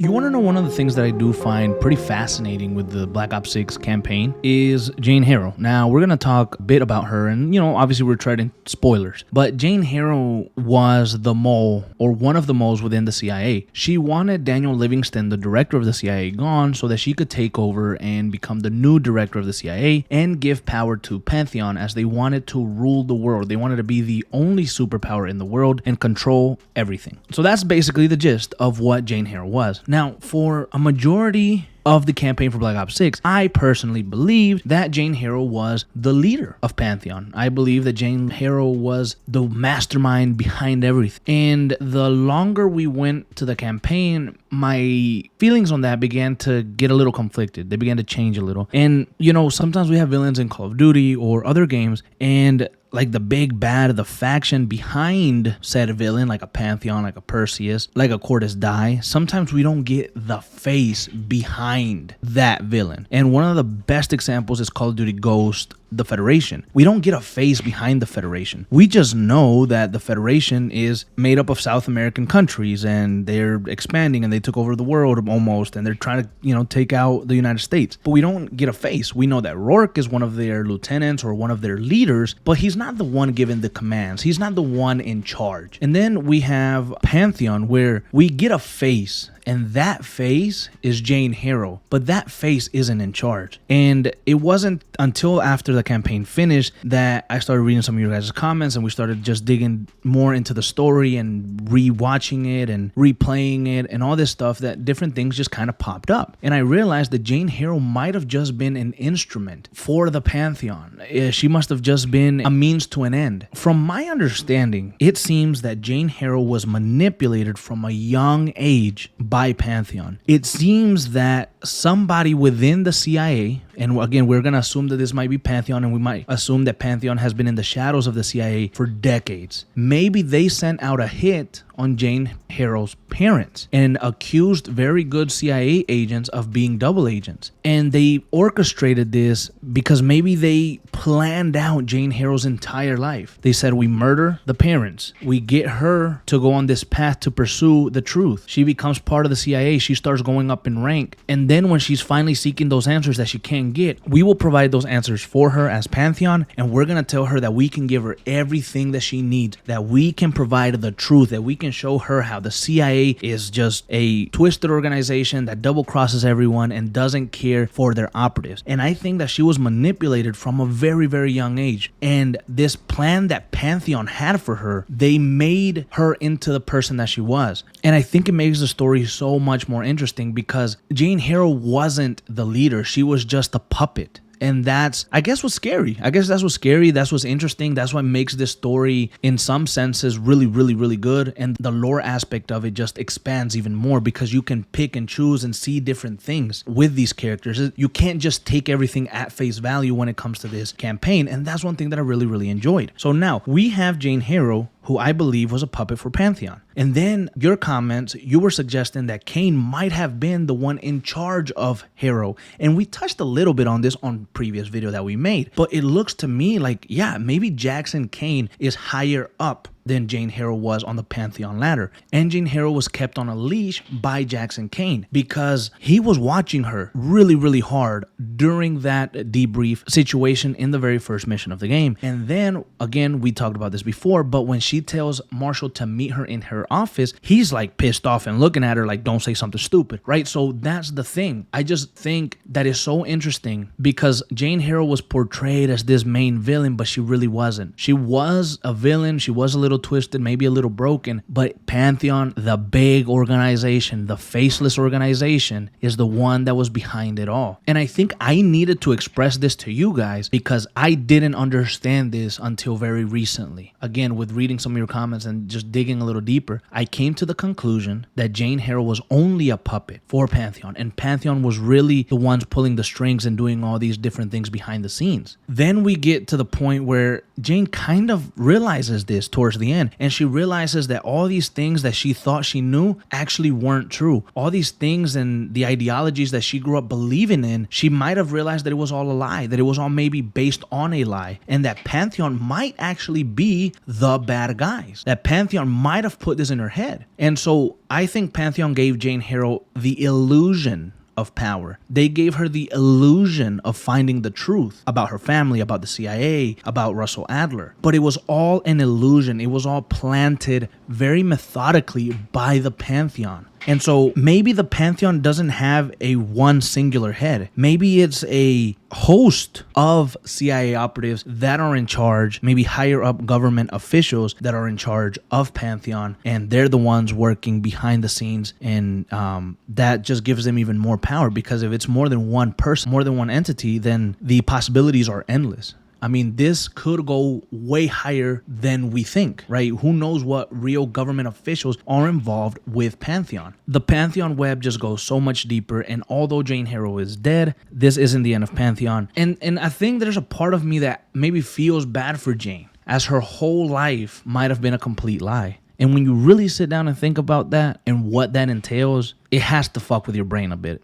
You want to know one of the things that I do find pretty fascinating with the Black Ops 6 campaign is Jane Harrow. Now, we're going to talk a bit about her, and, obviously we're treading spoilers. But Jane Harrow was the mole, or one of the moles within the CIA. She wanted Daniel Livingston, the director of the CIA, gone so that she could take over and become the new director of the CIA and give power to Pantheon, as they wanted to rule the world. They wanted to be the only superpower in the world and control everything. So that's basically the gist of what Jane Harrow was. Now, for a majority of the campaign for Black Ops 6, I personally believe that Jane Harrow was the leader of Pantheon. I believe that Jane Harrow was the mastermind behind everything. And the longer we went to the campaign, my feelings on that began to get a little conflicted. They began to change a little. And, sometimes we have villains in Call of Duty or other games, and like the big bad, the faction behind said villain, like a Pantheon, like a Perseus, like a Cortes Die. Sometimes we don't get the face behind that villain. And one of the best examples is Call of Duty Ghost, the Federation. We don't get a face behind the Federation. We just know that the Federation is made up of South American countries, and they're expanding, and they took over the world almost, and they're trying to, take out the United States. But we don't get a face. We know that Rourke is one of their lieutenants or one of their leaders, but he's not the one giving the commands. He's not the one in charge. And then we have Pantheon, where we get a face, and that face is Jane Harrow, but that face isn't in charge. And it wasn't until after the campaign finished that I started reading some of your guys' comments, and we started just digging more into the story and rewatching it and replaying it and all this stuff, that different things just kind of popped up. And I realized that Jane Harrow might have just been an instrument for the Pantheon. She must have just been a means to an end. From my understanding, it seems that Jane Harrow was manipulated from a young age by Pantheon. It seems that somebody within the CIA, and again, we're going to assume that this might be Pantheon, and we might assume that Pantheon has been in the shadows of the CIA for decades. Maybe they sent out a hit on Jane Harrow's parents and accused very good CIA agents of being double agents. And they orchestrated this because maybe they planned out Jane Harrow's entire life. They said, we murder the parents. We get her to go on this path to pursue the truth. She becomes part of the CIA. She starts going up in rank. And then when she's finally seeking those answers that she can't get, we will provide those answers for her as Pantheon. And we're going to tell her that we can give her everything that she needs, that we can provide the truth, that we can show her how the CIA is just a twisted organization that double crosses everyone and doesn't care for their operatives. And I think that she was manipulated from a very, very young age. And this plan that Pantheon had for her, they made her into the person that she was. And I think it makes the story so much more interesting because Jane Harrow wasn't the leader. She was just a puppet. And that's, I guess, what's scary. I guess that's what's scary. That's what's interesting. That's what makes this story, in some senses, really, really, really good. And the lore aspect of it just expands even more because you can pick and choose and see different things with these characters. You can't just take everything at face value when it comes to this campaign. And that's one thing that I really, really enjoyed. So now we have Jane Harrow, who I believe was a puppet for Pantheon. And then your comments, you were suggesting that Kane might have been the one in charge of Harrow. And we touched a little bit on this on previous video that we made. But it looks to me like, yeah, maybe Jackson Kane is higher up than Jane Harrow was on the Pantheon ladder. And Jane Harrow was kept on a leash by Jackson Kane because he was watching her really, really hard during that debrief situation in the very first mission of the game. And then, again, we talked about this before, but when she tells Marshall to meet her in her office, he's like pissed off and looking at her like, don't say something stupid, right? So that's the thing. I just think that is so interesting because Jane Harrow was portrayed as this main villain, but she really wasn't. She was a villain. She was a little twisted, maybe a little broken, but Pantheon, the big organization, the faceless organization, is the one that was behind it all. And I think I needed to express this to you guys because I didn't understand this until very recently. Again, with reading some of your comments and just digging a little deeper, I came to the conclusion that Jane Harrow was only a puppet for Pantheon, and Pantheon was really the ones pulling the strings and doing all these different things behind the scenes. Then we get to the point where Jane kind of realizes this towards the end. And she realizes that all these things that she thought she knew actually weren't true. All these things and the ideologies that she grew up believing in, she might have realized that it was all a lie, that it was all maybe based on a lie, and that Pantheon might actually be the bad guys. That Pantheon might have put this in her head. And so I think Pantheon gave Jane Harrow the illusion of power. They gave her the illusion of finding the truth about her family, about the CIA, about Russell Adler. But it was all an illusion. It was all planted very methodically by the Pantheon. And so maybe the Pantheon doesn't have a one singular head. Maybe it's a host of CIA operatives that are in charge, maybe higher up government officials that are in charge of Pantheon, and they're the ones working behind the scenes, and that just gives them even more power, because if it's more than one person, more than one entity, then the possibilities are endless. I mean, this could go way higher than we think, right? Who knows what real government officials are involved with Pantheon. The Pantheon web just goes so much deeper, and although Jane Harrow is dead, this isn't the end of Pantheon. And I think there's a part of me that maybe feels bad for Jane, as her whole life might have been a complete lie. And when you really sit down and think about that and what that entails, it has to fuck with your brain a bit.